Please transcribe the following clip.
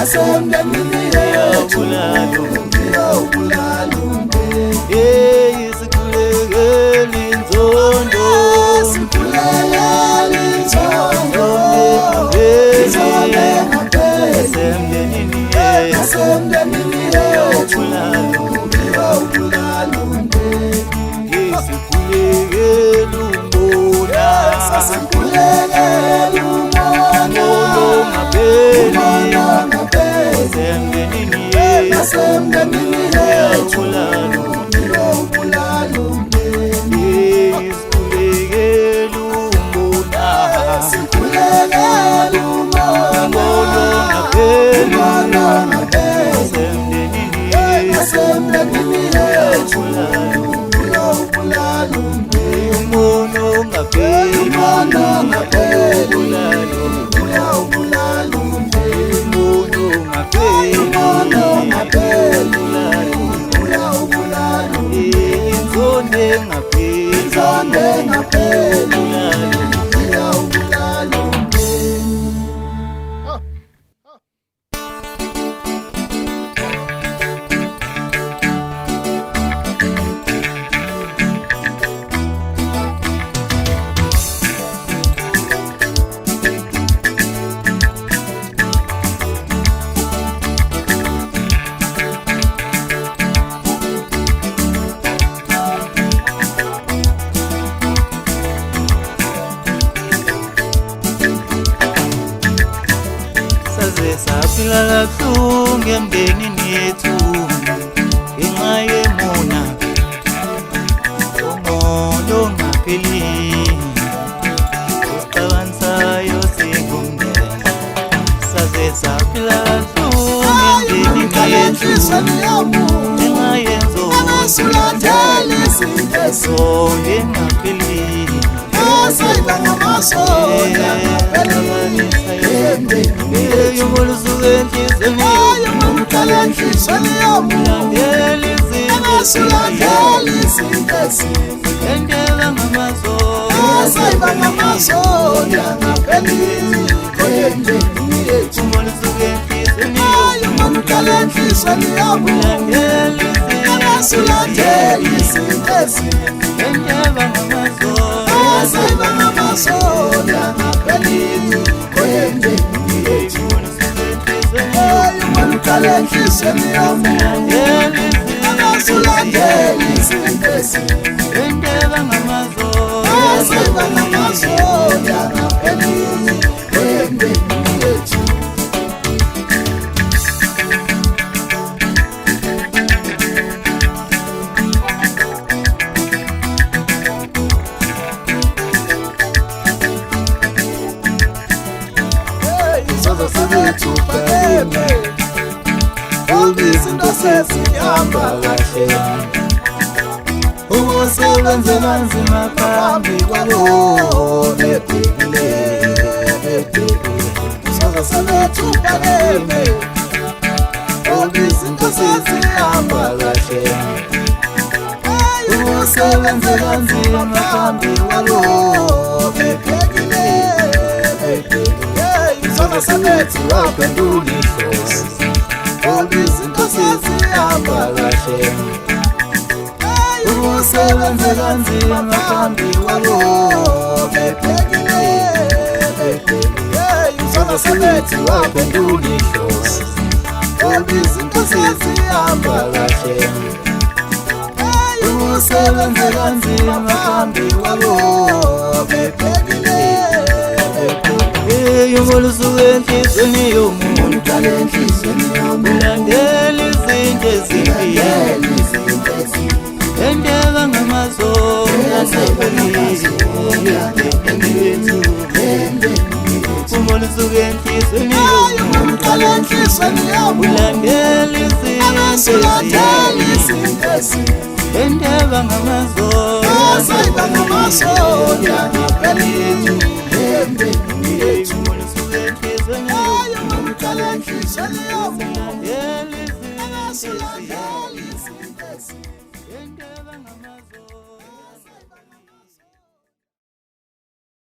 nasemndenini yethu uyawubulala umndeni. Sikhulekele inzondo, sikhulekele inzondo, inzondo nasemndenini yethu nasemndenini yethu uyawubulala umndeni. Sikhulekele umbona, sikhulekele umona, umona ngapheli nasemndenini yethu nasemndenini yethu uyawubulala umndeni. Sikhulekele umbona, sikhulekele umona, ngapheli nasemndenini yethu uyawubulala umndeni. umono ngapheli, Umona ngapheli uyawubulala uyawubulala umndeni. umono ngapheli, Umona ngapheli uyawubulala uyawubulala umndeni. inzondo ngapheli, Inzondo ngapheli uyawubulala uyawubulala umndeni. saze saphila kabuhlungu emndenini yethu ngenxa yemona umono ngapheli osixabanisayo singumndeni. Saze saphila kabuhlungu emndenini yethu ngenxa yenzondo Sulathele isintezo engapheli esayiba ngamasola yomolusuke enhliziyweni umqala enhliziyweni yomuntu sulathele isintezo endela ngamasola esayiba ngamasola ngapheli koyendeni yethu yomolusuke enhliziyweni umqala enhliziyweni yomuntu sulathele isintezo endela ngamasola esayiba ngamasola ngapheli koyendeni yethu umqala enhliziyweni yomuntu sulathele isintezo endela ngamasola esayiba ngamasola ngapheli koyendeni yethu. Izozo sethu phakeme, izinto sezihamba kahle. ukusebenza kanzima phambi kwalo Bebhekile, izozo sethu phakeme, izinto sezihamba kahle. ukusebenza kanzima phambi kwalo Bebhekile, izozo sethu waphendula ihlozi. Izinto sezihamba kahle. ukusebenza kanzima phambi kwalo Bebhekile, izozo sethu waphendula ihlozi. Izinto sezihamba kahle. ukusebenza kanzima phambi kwalo Bebhekile, yomolusuke enhliziyweni yomuntu umqala enhliziyweni yomuntu ulandela izinto ezimbi endela ngamasola umolusuke enhliziyweni yomuntu umqala enhliziyweni yomuntu ulandela izinto sulathele isintezo endela ngamasola esayiba ngamasola ngapheli koyendeni yethu. umolusuke enhliziyweni yomuntu Umqala enhliziyweni yomuntu ulandela izinto sulathele